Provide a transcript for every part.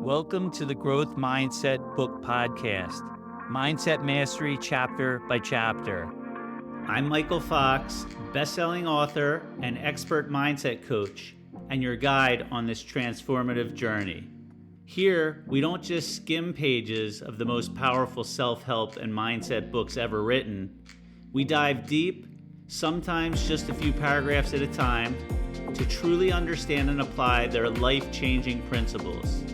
Welcome to the Growth Mindset Book Podcast, Mindset Mastery chapter by chapter. I'm Michael Fox, best-selling author and expert mindset coach, and your guide on this transformative journey. Here, we don't just skim pages of the most powerful self-help and mindset books ever written. We dive deep, sometimes just a few paragraphs at a time, to truly understand and apply their life-changing principles.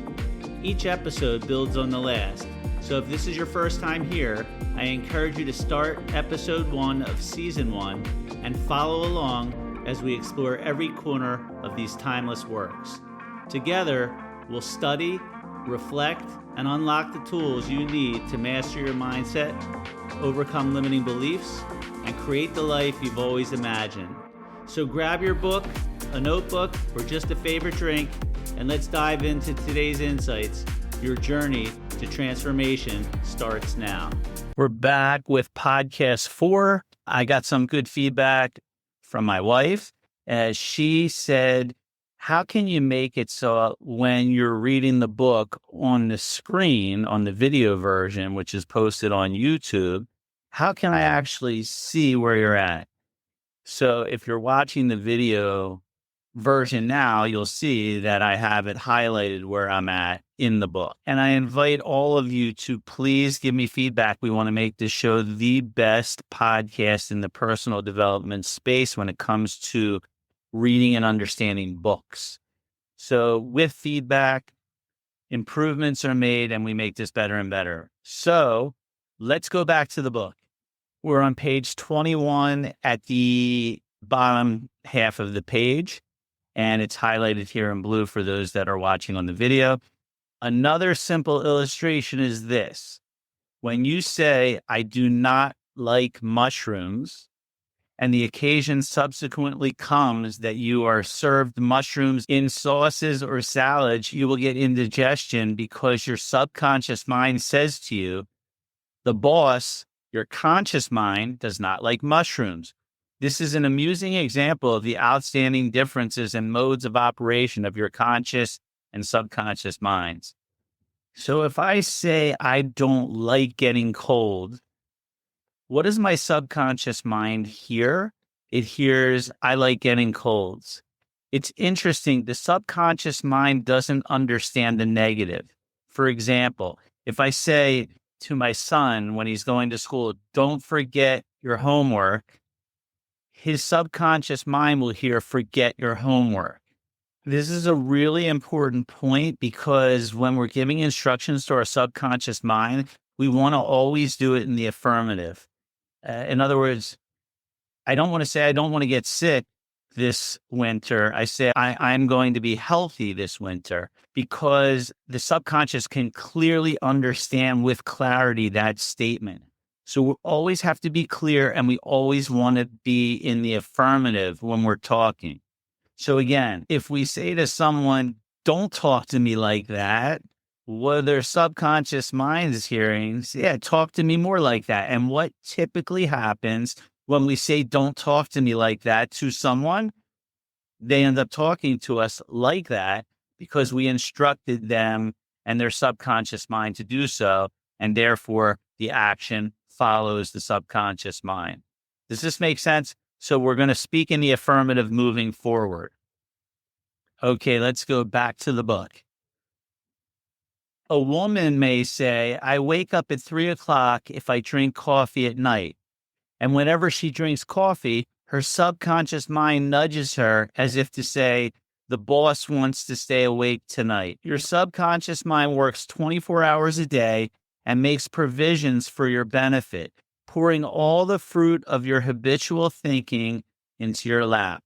Each episode builds on the last, so if this is your first time here, I encourage you to start episode 1 of season 1 and follow along as we explore every corner of these timeless works. Together, we'll study, reflect, and unlock the tools you need to master your mindset, overcome limiting beliefs, and create the life you've always imagined. So grab your book, a notebook, or just a favorite drink, and let's dive into today's insights. Your journey to transformation starts now. We're back with podcast 4. I got some good feedback from my wife as she said, how can you make it so when you're reading the book on the screen, on the video version, which is posted on YouTube, how can I actually see where you're at? So if you're watching the video version now, you'll see that I have it highlighted where I'm at in the book. And I invite all of you to please give me feedback. We want to make this show the best podcast in the personal development space when it comes to reading and understanding books. So with feedback, improvements are made and we make this better and better. So let's go back to the book. We're on page 21 at the bottom half of the page, and it's highlighted here in blue for those that are watching on the video. Another simple illustration is this. When you say, I do not like mushrooms, and the occasion subsequently comes that you are served mushrooms in sauces or salads, you will get indigestion because your subconscious mind says to you, the boss, your conscious mind, does not like mushrooms. This is an amusing example of the outstanding differences in modes of operation of your conscious and subconscious minds. So if I say I don't like getting cold, what does my subconscious mind hear? It hears, I like getting colds. It's interesting. The subconscious mind doesn't understand the negative. For example, if I say to my son when he's going to school, don't forget your homework, his subconscious mind will hear, forget your homework. This is a really important point because when we're giving instructions to our subconscious mind, we want to always do it in the affirmative. In other words, I don't want to say I don't want to get sick this winter. I say I'm going to be healthy this winter because the subconscious can clearly understand with clarity that statement. So we always have to be clear and we always want to be in the affirmative when we're talking. So again, if we say to someone, don't talk to me like that, what their subconscious mind is hearing, yeah, talk to me more like that. And what typically happens when we say, don't talk to me like that to someone, they end up talking to us like that because we instructed them and their subconscious mind to do so. And therefore the action follows the subconscious mind. Does this make sense? So we're going to speak in the affirmative moving forward. Okay, let's go back to the book. A woman may say, I wake up at 3:00 if I drink coffee at night. And whenever she drinks coffee, her subconscious mind nudges her as if to say, the boss wants to stay awake tonight. Your subconscious mind works 24 hours a day and makes provisions for your benefit, pouring all the fruit of your habitual thinking into your lap.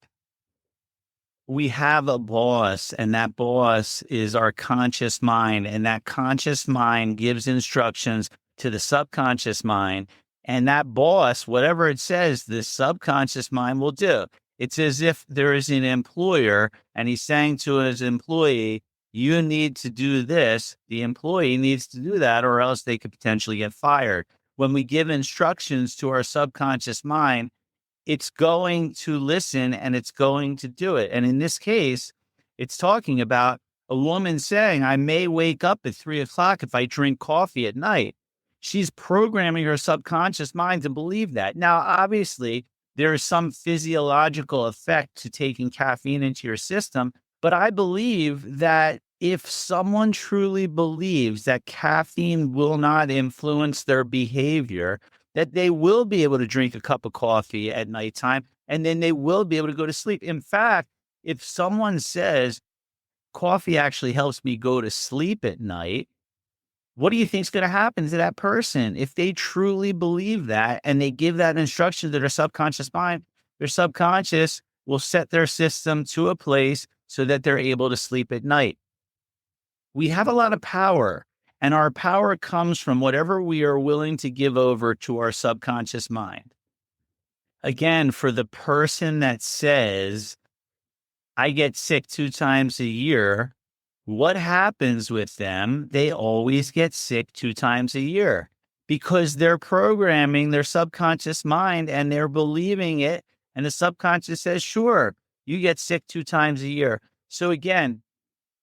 We have a boss, and that boss is our conscious mind, and that conscious mind gives instructions to the subconscious mind, and that boss, whatever it says, the subconscious mind will do. It's as if there is an employer, and he's saying to his employee, you need to do this. The employee needs to do that, or else they could potentially get fired. When we give instructions to our subconscious mind, it's going to listen and it's going to do it. And in this case, it's talking about A woman saying, I may wake up at 3 o'clock if I drink coffee at night. She's programming her subconscious mind to believe that. Now, obviously, there is some physiological effect to taking caffeine into your system, but I believe that if someone truly believes that caffeine will not influence their behavior, that they will be able to drink a cup of coffee at nighttime and then they will be able to go to sleep. In fact, if someone says coffee actually helps me go to sleep at night, what do you think is going to happen to that person? If they truly believe that and they give that instruction to their subconscious mind, their subconscious will set their system to a place so that they're able to sleep at night. We have a lot of power, and our power comes from whatever we are willing to give over to our subconscious mind. Again, for the person that says, I get sick 2 times a year, what happens with them? They always get sick 2 times a year because they're programming their subconscious mind and they're believing it. And the subconscious says, sure, you get sick 2 times a year. So again,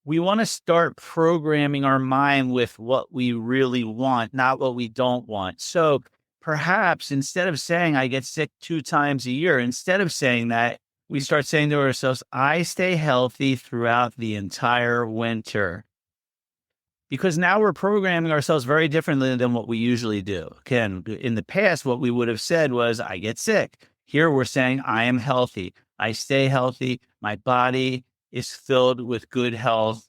we want to start programming our mind with what we really want, not what we don't want. So perhaps instead of saying I get sick 2 times a year, instead of saying that, we start saying to ourselves, I stay healthy throughout the entire winter. Because now we're programming ourselves very differently than what we usually do. Again, in the past, what we would have said was, I get sick. Here we're saying, I am healthy. I stay healthy. My body is filled with good health.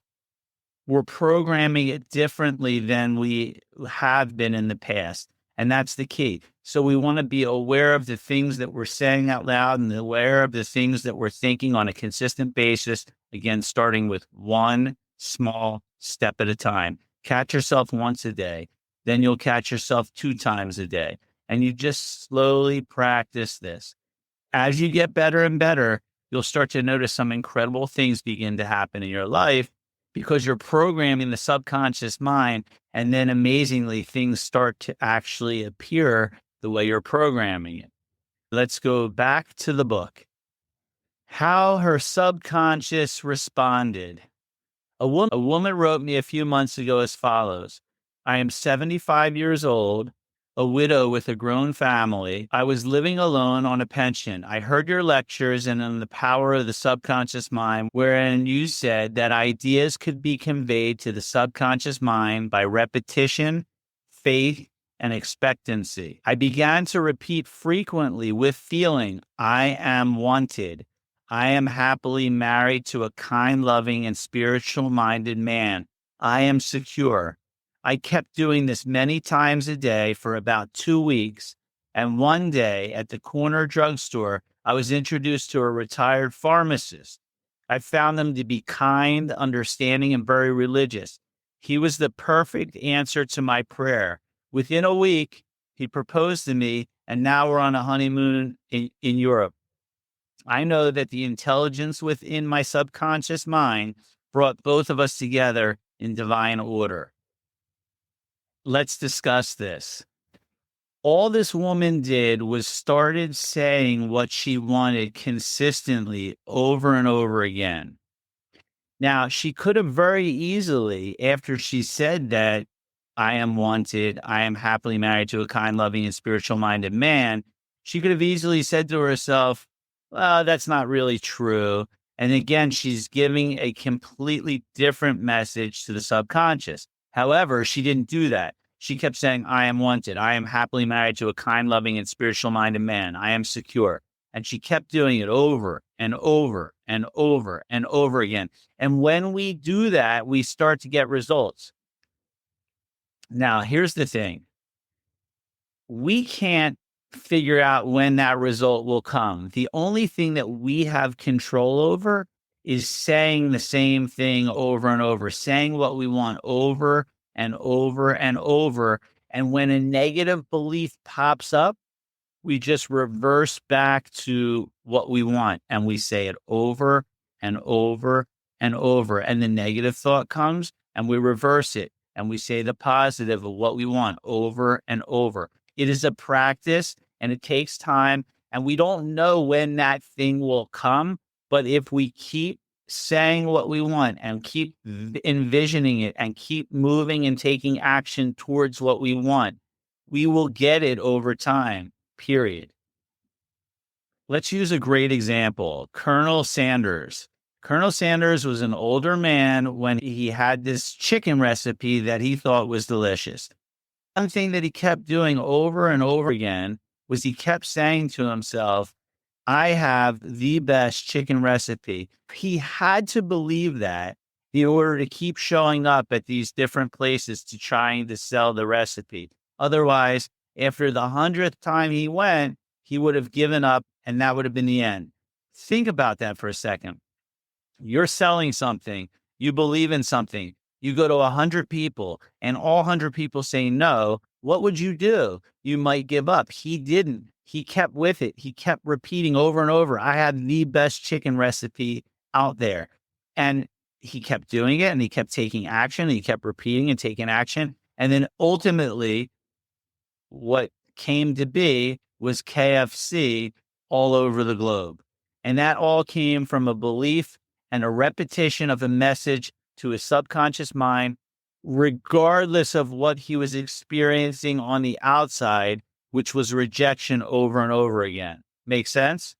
We're programming it differently than we have been in the past. And that's the key. So we want to be aware of the things that we're saying out loud and aware of the things that we're thinking on a consistent basis. Again, starting with one small step at a time. Catch yourself once a day. Then you'll catch yourself 2 times a day. And you just slowly practice this. As you get better and better, you'll start to notice some incredible things begin to happen in your life because you're programming the subconscious mind. And then amazingly, things start to actually appear the way you're programming it. Let's go back to the book. How her subconscious responded. A woman wrote me a few months ago as follows. I am 75 years old, a widow with a grown family. I was living alone on a pension. I heard your lectures and on the power of the subconscious mind, wherein you said that ideas could be conveyed to the subconscious mind by repetition, faith, and expectancy. I began to repeat frequently with feeling, I am wanted. I am happily married to a kind, loving, and spiritual-minded man. I am secure. I kept doing this many times a day for about 2 weeks, and one day at the corner drugstore, I was introduced to a retired pharmacist. I found him to be kind, understanding, and very religious. He was the perfect answer to my prayer. Within a week, he proposed to me, and now we're on a honeymoon in Europe. I know that the intelligence within my subconscious mind brought both of us together in divine order. Let's discuss this. All this woman did was started saying what she wanted consistently over and over again. Now, she could have very easily, after she said that, I am wanted, I am happily married to a kind, loving, and spiritual-minded man, she could have easily said to herself, well, that's not really true. And again, she's giving a completely different message to the subconscious. However, she didn't do that. She kept saying, I am wanted. I am happily married to a kind, loving, and spiritual-minded man. I am secure. And she kept doing it over and over and over and over again. And when we do that, we start to get results. Now, here's the thing. We can't figure out when that result will come. The only thing that we have control over is saying the same thing over and over, saying what we want over and over and over. And when a negative belief pops up, we just reverse back to what we want and we say it over and over and over. And the negative thought comes and we reverse it and we say the positive of what we want over and over. It is a practice and it takes time and we don't know when that thing will come. But if we keep saying what we want and keep envisioning it and keep moving and taking action towards what we want, we will get it over time, period. Let's use a great example. Colonel Sanders. Colonel Sanders was an older man when he had this chicken recipe that he thought was delicious. One thing that he kept doing over and over again was he kept saying to himself, I have the best chicken recipe. He had to believe that in order to keep showing up at these different places to trying to sell the recipe. Otherwise, after the 100th time he went, he would have given up and that would have been the end. Think about that for a second. You're selling something, you believe in something, you go to 100 people and all 100 people say no, what would you do? You might give up. He didn't. He kept with it. He kept repeating over and over, I have the best chicken recipe out there. And he kept doing it and he kept taking action. And he kept repeating and taking action. And then ultimately, what came to be was KFC all over the globe. And that all came from a belief and a repetition of a message to his subconscious mind, regardless of what he was experiencing on the outside, which was rejection over and over again. Make sense?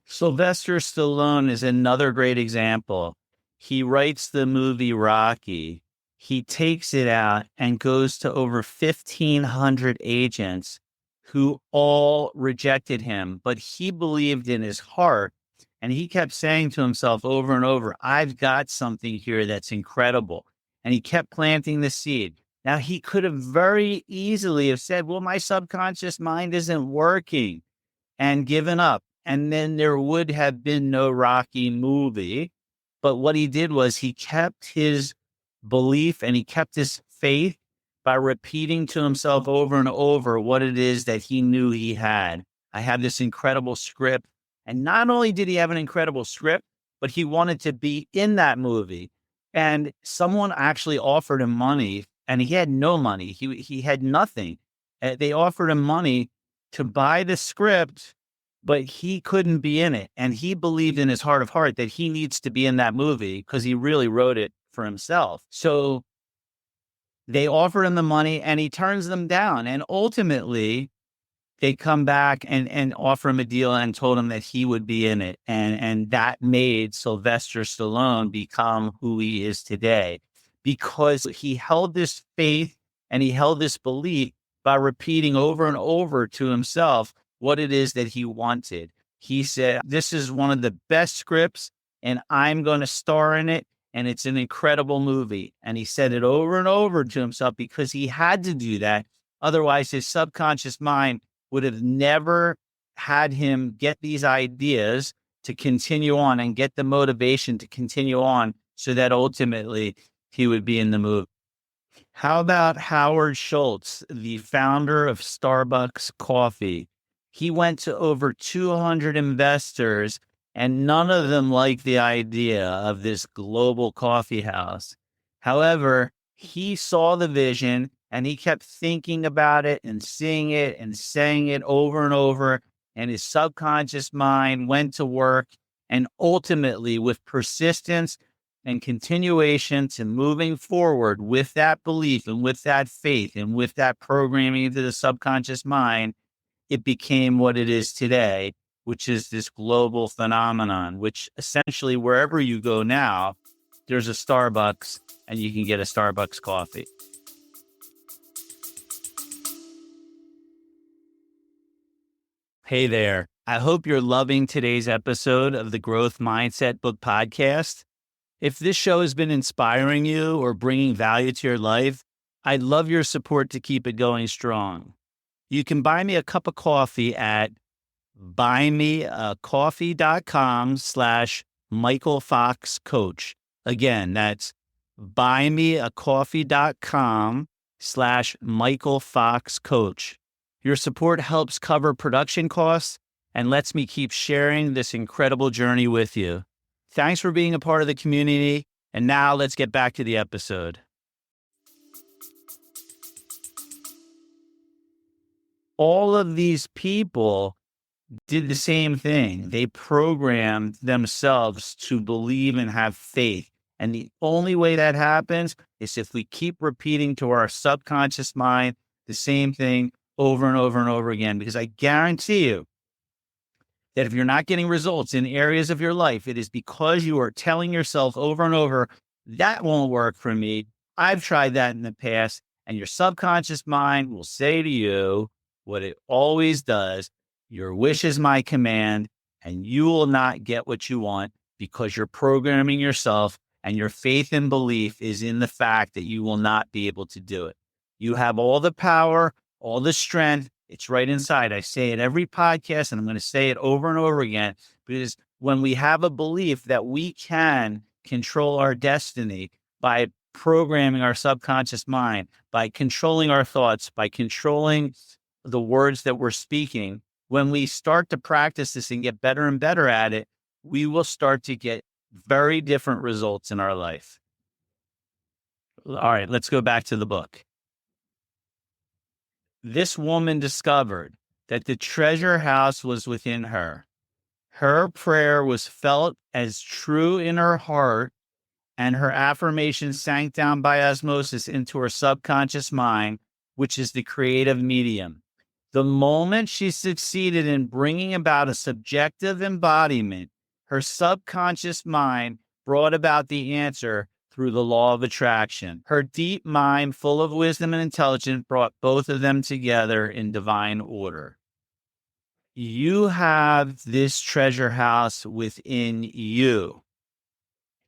Sylvester Stallone is another great example. He writes the movie Rocky. He takes it out and goes to over 1,500 agents who all rejected him, but he believed in his heart. And he kept saying to himself over and over, I've got something here that's incredible. And he kept planting the seed. Now, he could have very easily have said, well, my subconscious mind isn't working, and given up. And then there would have been no Rocky movie. But what he did was he kept his belief and he kept his faith by repeating to himself over and over what it is that he knew he had. I have this incredible script. And not only did he have an incredible script, but he wanted to be in that movie. And someone actually offered him money and he had no money. He had nothing. They offered him money to buy the script, but he couldn't be in it. And he believed in his heart of heart that he needs to be in that movie because he really wrote it for himself. So they offer him the money and he turns them down. And ultimately, they come back and offer him a deal and told him that he would be in it. And that made Sylvester Stallone become who he is today because he held this faith and he held this belief by repeating over and over to himself what it is that he wanted. He said, this is one of the best scripts and I'm going to star in it. And it's an incredible movie. And he said it over and over to himself because he had to do that. Otherwise, his subconscious mind would have never had him get these ideas to continue on and get the motivation to continue on so that ultimately he would be in the movie. How about Howard Schultz, the founder of Starbucks Coffee? He went to over 200 investors and none of them liked the idea of this global coffee house. However, he saw the vision and he kept thinking about it and seeing it and saying it over and over. And his subconscious mind went to work. And ultimately, with persistence and continuation to moving forward with that belief and with that faith and with that programming into the subconscious mind, it became what it is today, which is this global phenomenon, which essentially wherever you go now, there's a Starbucks and you can get a Starbucks coffee. Hey there. I hope you're loving today's episode of the Growth Mindset Book Podcast. If this show has been inspiring you or bringing value to your life, I'd love your support to keep it going strong. You can buy me a cup of coffee at buymeacoffee.com/Michael Fox Coach. Again, that's buymeacoffee.com/Michael Fox Coach. Your support helps cover production costs and lets me keep sharing this incredible journey with you. Thanks for being a part of the community. And now let's get back to the episode. All of these people did the same thing. They programmed themselves to believe and have faith. And the only way that happens is if we keep repeating to our subconscious mind the same thing over and over and over again. Because I guarantee you that if you're not getting results in areas of your life, it is because you are telling yourself over and over, that won't work for me. I've tried that in the past. And your subconscious mind will say to you what it always does: your wish is my command, and you will not get what you want because you're programming yourself, and your faith and belief is in the fact that you will not be able to do it. You have all the power, all the strength. It's right inside. I say it every podcast, and I'm going to say it over and over again, because when we have a belief that we can control our destiny by programming our subconscious mind, by controlling our thoughts, by controlling the words that we're speaking, when we start to practice this and get better and better at it, we will start to get very different results in our life. All right, let's go back to the book. This woman discovered that the treasure house was within her. Her prayer was felt as true in her heart, and her affirmation sank down by osmosis into her subconscious mind, which is the creative medium. The moment she succeeded in bringing about a subjective embodiment, her subconscious mind brought about the answer through the law of attraction. Her deep mind, full of wisdom and intelligence, brought both of them together in divine order. You have this treasure house within you.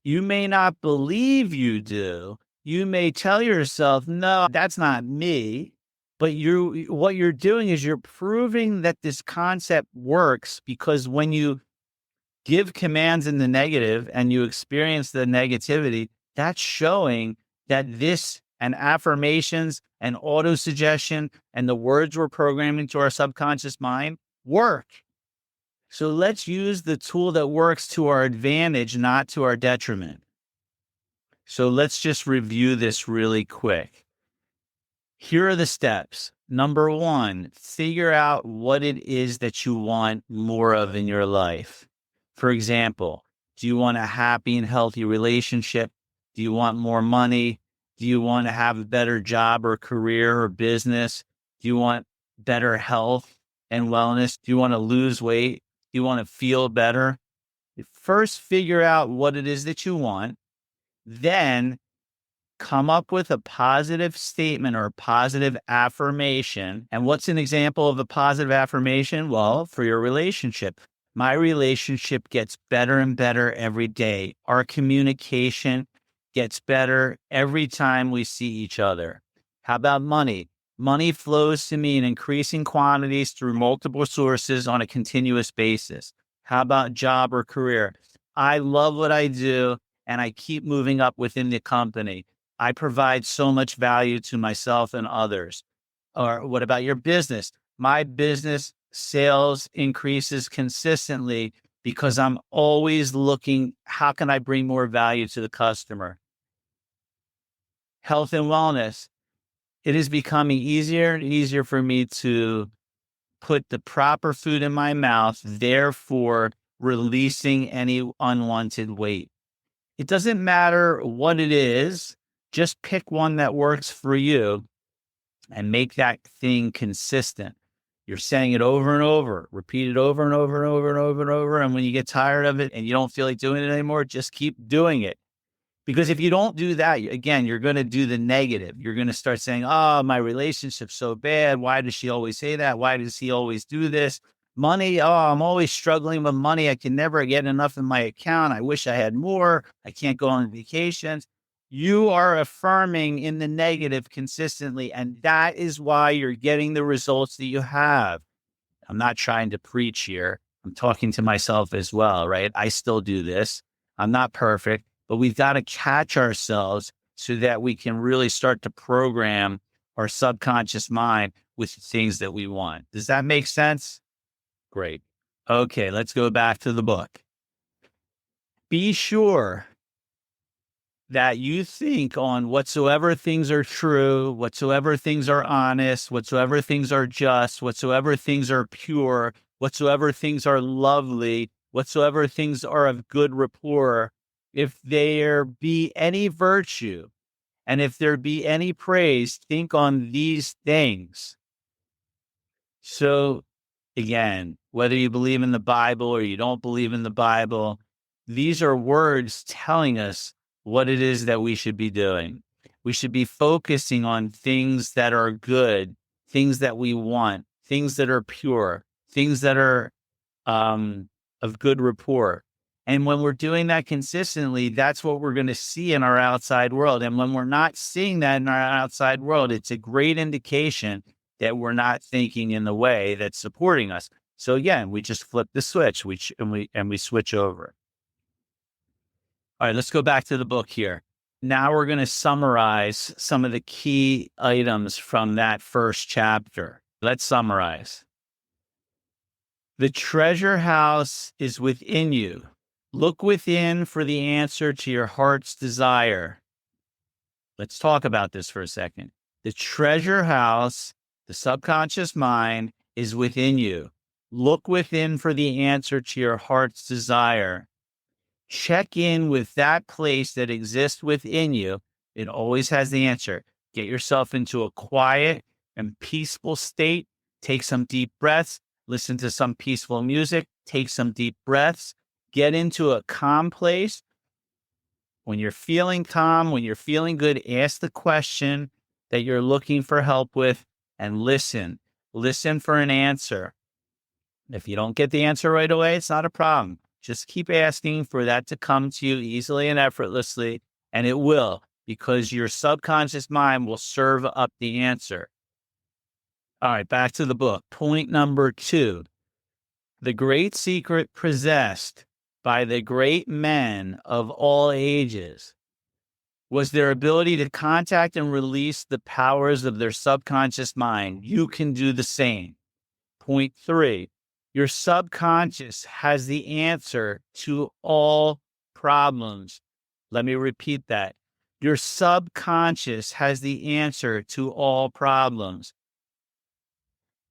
You may not believe you do. You may tell yourself, no, that's not me. But what you're doing is you're proving that this concept works, because when you give commands in the negative and you experience the negativity, that's showing that this and affirmations and auto suggestion and the words we're programming to our subconscious mind work. So let's use the tool that works to our advantage, not to our detriment. So let's just review this really quick. Here are the steps. Number one, figure out what it is that you want more of in your life. For example, do you want a happy and healthy relationship? Do you want more money? Do you want to have a better job or career or business? Do you want better health and wellness? Do you want to lose weight? Do you want to feel better? First, figure out what it is that you want. Then come up with a positive statement or a positive affirmation. And what's an example of a positive affirmation? Well, for your relationship, my relationship gets better and better every day. Our communication gets better every time we see each other. How about money? Money flows to me in increasing quantities through multiple sources on a continuous basis. How about job or career? I love what I do, and I keep moving up within the company. I provide so much value to myself and others. Or what about your business? My business sales increases consistently because I'm always looking, how can I bring more value to the customer? Health and wellness. It is becoming easier and easier for me to put the proper food in my mouth, therefore releasing any unwanted weight. It doesn't matter what it is, just pick one that works for you and make that thing consistent. You're saying it over and over, repeat it over and over and over and over and over. And when you get tired of it and you don't feel like doing it anymore, just keep doing it. Because if you don't do that, again, you're going to do the negative. You're going to start saying, oh, my relationship's so bad. Why does she always say that? Why does he always do this? Money, oh, I'm always struggling with money. I can never get enough in my account. I wish I had more. I can't go on vacations. You are affirming in the negative consistently, and that is why you're getting the results that you have. I'm not trying to preach here. I'm talking to myself as well, right? I still do this. I'm not perfect, but we've got to catch ourselves so that we can really start to program our subconscious mind with the things that we want. Does that make sense? Great. Okay, let's go back to the book. Be sure that you think on whatsoever things are true, whatsoever things are honest, whatsoever things are just, whatsoever things are pure, whatsoever things are lovely, whatsoever things are of good rapport, if there be any virtue, and if there be any praise, think on these things. So again, whether you believe in the Bible or you don't believe in the Bible, these are words telling us what it is that we should be doing. We should be focusing on things that are good, things that we want, things that are pure, things that are of good rapport. And when we're doing that consistently, that's what we're going to see in our outside world. And when we're not seeing that in our outside world, it's a great indication that we're not thinking in the way that's supporting us. So again, we just flip the switch, and we switch over. All right, let's go back to the book here. Now we're going to summarize some of the key items from that first chapter. Let's summarize. The treasure house is within you. Look within for the answer to your heart's desire. Let's talk about this for a second. The treasure house, the subconscious mind, is within you. Look within for the answer to your heart's desire. Check in with that place that exists within you. It always has the answer. Get yourself into a quiet and peaceful state. Take some deep breaths. Listen to some peaceful music. Take some deep breaths. Get into a calm place. When you're feeling calm, when you're feeling good, ask the question that you're looking for help with and listen. Listen for an answer. If you don't get the answer right away, it's not a problem. Just keep asking for that to come to you easily and effortlessly, and it will, because your subconscious mind will serve up the answer. All right, back to the book. Point number 2. The great secret possessed by the great men of all ages was their ability to contact and release the powers of their subconscious mind. You can do the same. Point 3. Your subconscious has the answer to all problems. Let me repeat that. Your subconscious has the answer to all problems.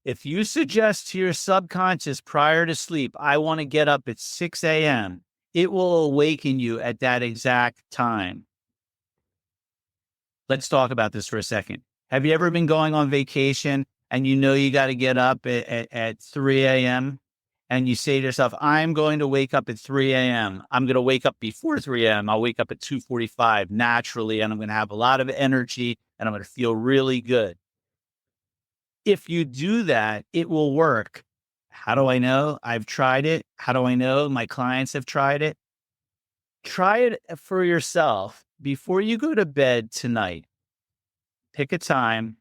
If you suggest to your subconscious prior to sleep, I want to get up at 6 a.m., it will awaken you at that exact time. Let's talk about this for a second. Have you ever been going on vacation and you know you got to get up at 3 a.m. and you say to yourself, I'm going to wake up at 3 a.m. I'm going to wake up before 3 a.m. I'll wake up at 2:45 naturally, and I'm going to have a lot of energy and I'm going to feel really good. If you do that, it will work. How do I know? I've tried it. How do I know? My clients have tried it. Try it for yourself before you go to bed tonight. Pick a time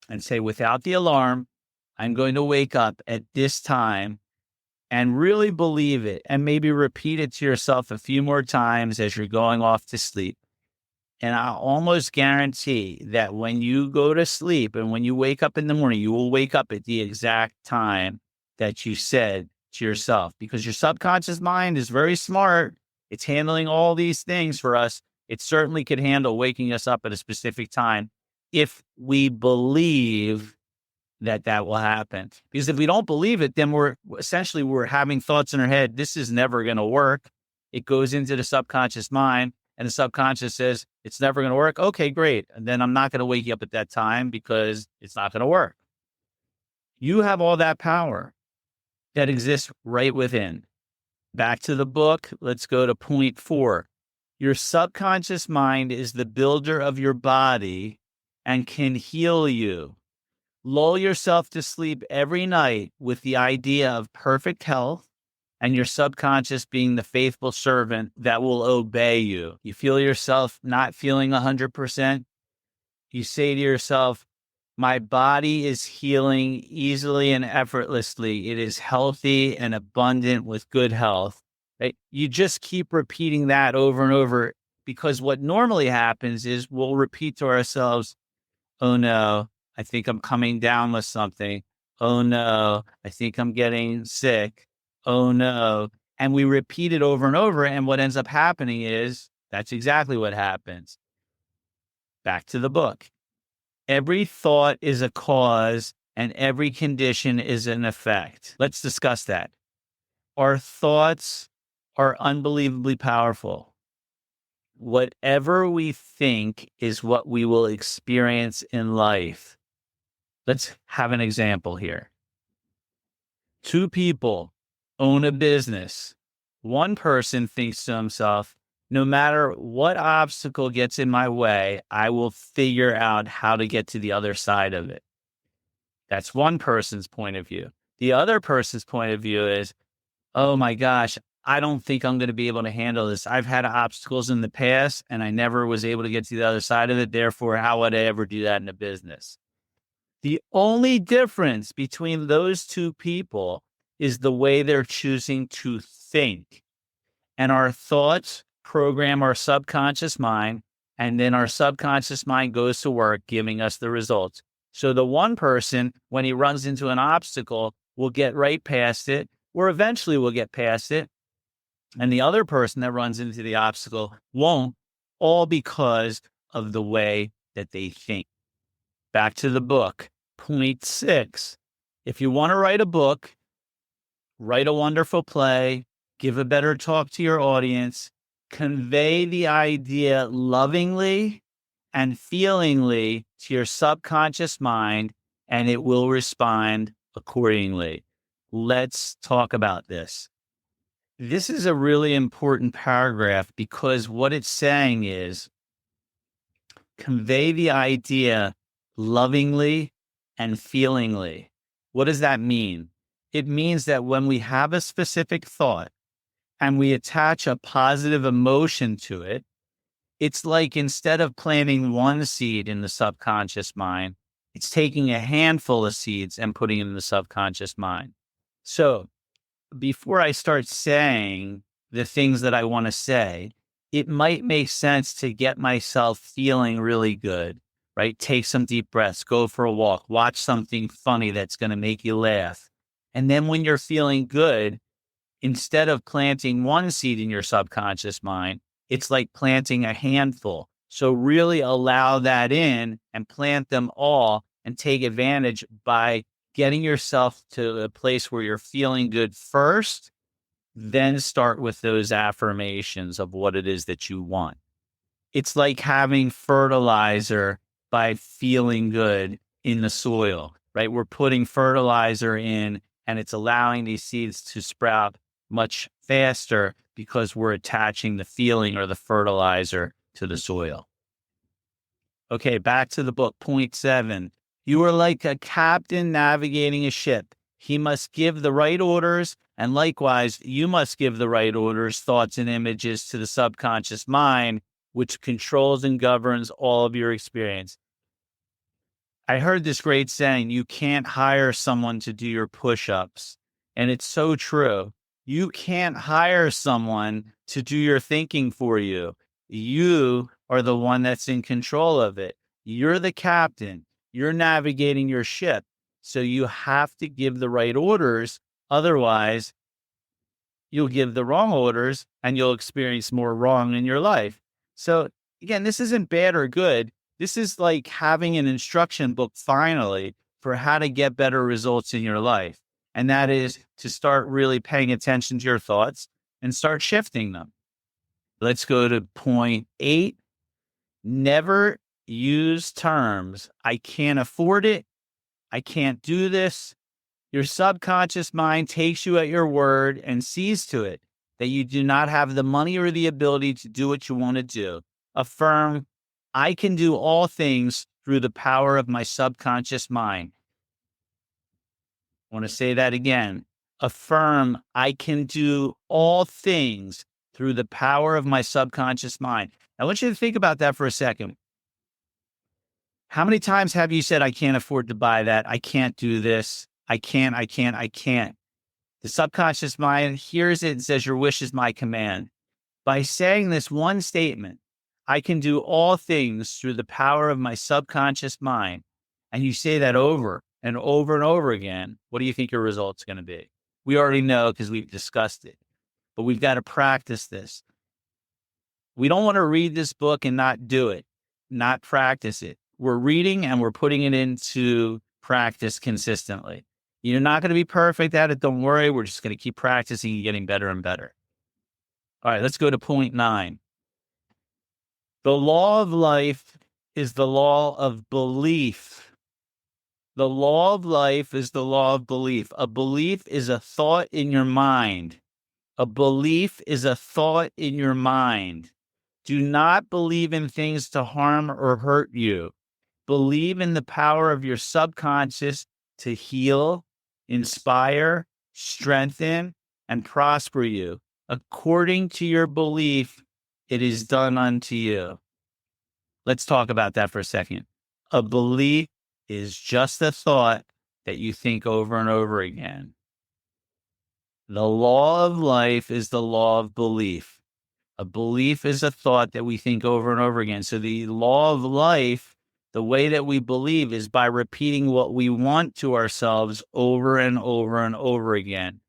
and say, without the alarm, I'm going to wake up at this time, and really believe it, and maybe repeat it to yourself a few more times as you're going off to sleep. And I almost guarantee that when you go to sleep and when you wake up in the morning, you will wake up at the exact time that you said to yourself, because your subconscious mind is very smart. It's handling all these things for us. It certainly could handle waking us up at a specific time if we believe that will happen. Because if we don't believe it, then we're having thoughts in our head. This is never going to work. It goes into the subconscious mind, and the subconscious says, it's never going to work. Okay, great. And then I'm not going to wake you up at that time because it's not going to work. You have all that power that exists right within. Back to the book. Let's go to point 4. Your subconscious mind is the builder of your body and can heal you. Lull yourself to sleep every night with the idea of perfect health and your subconscious being the faithful servant that will obey you. You feel yourself not feeling 100%. You say to yourself, my body is healing easily and effortlessly. It is healthy and abundant with good health. Right? You just keep repeating that over and over, because what normally happens is we'll repeat to ourselves, oh no, I think I'm coming down with something. Oh no, I think I'm getting sick. Oh no. And we repeat it over and over. And what ends up happening is that's exactly what happens. Back to the book. Every thought is a cause and every condition is an effect. Let's discuss that. Our thoughts are unbelievably powerful. Whatever we think is what we will experience in life. Let's have an example here. Two people own a business. One person thinks to himself, no matter what obstacle gets in my way, I will figure out how to get to the other side of it. That's one person's point of view. The other person's point of view is, oh my gosh, I don't think I'm going to be able to handle this. I've had obstacles in the past and I never was able to get to the other side of it. Therefore, how would I ever do that in a business? The only difference between those two people is the way they're choosing to think. And our thoughts program our subconscious mind, and then our subconscious mind goes to work giving us the results. So the one person, when he runs into an obstacle, will get right past it, or eventually will get past it. And the other person that runs into the obstacle won't, all because of the way that they think. Back to the book. Point 6. If you want to write a book, write a wonderful play, give a better talk to your audience, convey the idea lovingly and feelingly to your subconscious mind, and it will respond accordingly. Let's talk about this. This is a really important paragraph because what it's saying is convey the idea lovingly and feelingly. What does that mean? It means that when we have a specific thought and we attach a positive emotion to it, it's like instead of planting one seed in the subconscious mind, it's taking a handful of seeds and putting it in the subconscious mind. So before I start saying the things that I want to say, it might make sense to get myself feeling really good, right? Take some deep breaths, go for a walk, watch something funny that's going to make you laugh. And then when you're feeling good, instead of planting one seed in your subconscious mind, it's like planting a handful. So really allow that in and plant them all and take advantage by getting yourself to a place where you're feeling good first, then start with those affirmations of what it is that you want. It's like having fertilizer by feeling good in the soil, right? We're putting fertilizer in and it's allowing these seeds to sprout much faster because we're attaching the feeling or the fertilizer to the soil. Okay, back to the book. Point 7. You are like a captain navigating a ship. He must give the right orders, and likewise, you must give the right orders, thoughts, and images to the subconscious mind, which controls and governs all of your experience. I heard this great saying, you can't hire someone to do your push-ups. And it's so true. You can't hire someone to do your thinking for you. You are the one that's in control of it. You're the captain. You're navigating your ship. So you have to give the right orders. Otherwise, you'll give the wrong orders and you'll experience more wrong in your life. So again, this isn't bad or good. This is like having an instruction book finally for how to get better results in your life. And that is to start really paying attention to your thoughts and start shifting them. Let's go to point 8. Never use terms. I can't afford it. I can't do this. Your subconscious mind takes you at your word and sees to it that you do not have the money or the ability to do what you want to do. Affirm, I can do all things through the power of my subconscious mind. I want to say that again. Affirm, I can do all things through the power of my subconscious mind. I want you to think about that for a second. How many times have you said, I can't afford to buy that? I can't do this. I can't. The subconscious mind hears it and says, your wish is my command. By saying this one statement, I can do all things through the power of my subconscious mind, and you say that over and over and over again, what do you think your result's going to be? We already know because we've discussed it, but we've got to practice this. We don't want to read this book and not do it, not practice it. We're reading and we're putting it into practice consistently. You're not going to be perfect at it. Don't worry. We're just going to keep practicing and getting better and better. All right, let's go to point 9. The law of life is the law of belief. The law of life is the law of belief. A belief is a thought in your mind. A belief is a thought in your mind. Do not believe in things to harm or hurt you. Believe in the power of your subconscious to heal, inspire, strengthen, and prosper you. According to your belief, it is done unto you. Let's talk about that for a second. A belief is just a thought that you think over and over again. The law of life is the law of belief. A belief is a thought that we think over and over again. So the law of life, the way that we believe, is by repeating what we want to ourselves over and over and over again.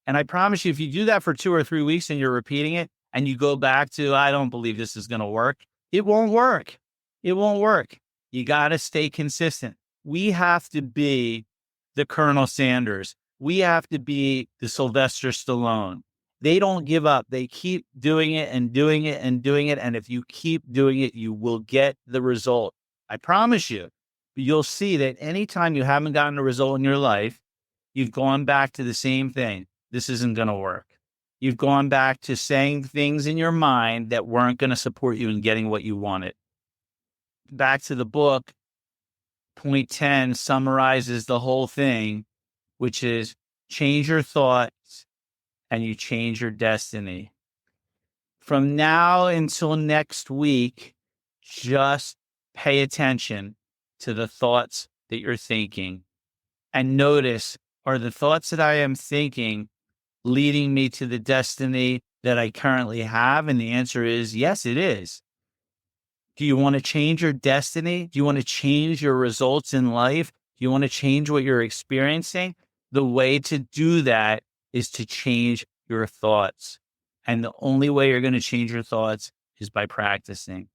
And I promise you, if you do that for 2 or 3 weeks and you're repeating it and you go back to, I don't believe this is going to work, it won't work. It won't work. You got to stay consistent. We have to be the Colonel Sanders. We have to be the Sylvester Stallone. They don't give up. They keep doing it and doing it and doing it. And if you keep doing it, you will get the result. I promise you. You'll see that anytime you haven't gotten a result in your life, you've gone back to the same thing. This isn't going to work. You've gone back to saying things in your mind that weren't going to support you in getting what you wanted. Back to the book, point 10 summarizes the whole thing, which is change your thoughts and you change your destiny. From now until next week, just pay attention to the thoughts that you're thinking and notice, are the thoughts that I am thinking leading me to the destiny that I currently have? And the answer is yes, it is. Do you want to change your destiny? Do you want to change your results in life? Do you want to change what you're experiencing? The way to do that is to change your thoughts. And the only way you're going to change your thoughts is by practicing.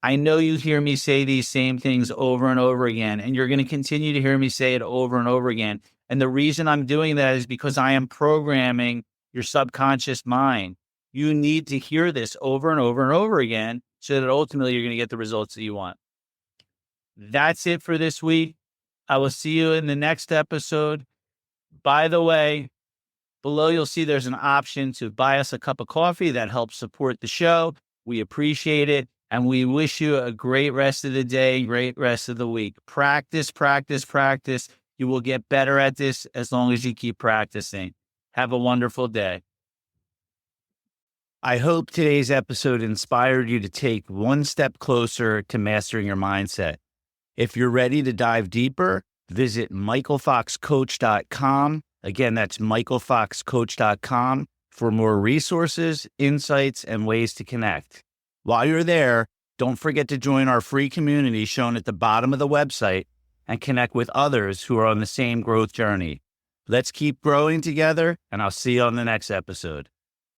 I know you hear me say these same things over and over again, and you're going to continue to hear me say it over and over again. And the reason I'm doing that is because I am programming your subconscious mind. You need to hear this over and over and over again so that ultimately you're going to get the results that you want. That's it for this week. I will see you in the next episode. By the way, below you'll see there's an option to buy us a cup of coffee that helps support the show. We appreciate it. And we wish you a great rest of the day, great rest of the week. Practice, practice, practice. You will get better at this as long as you keep practicing. Have a wonderful day. I hope today's episode inspired you to take one step closer to mastering your mindset. If you're ready to dive deeper, visit michaelfoxcoach.com. Again, that's michaelfoxcoach.com for more resources, insights, and ways to connect. While you're there, don't forget to join our free community shown at the bottom of the website and connect with others who are on the same growth journey. Let's keep growing together, and I'll see you on the next episode.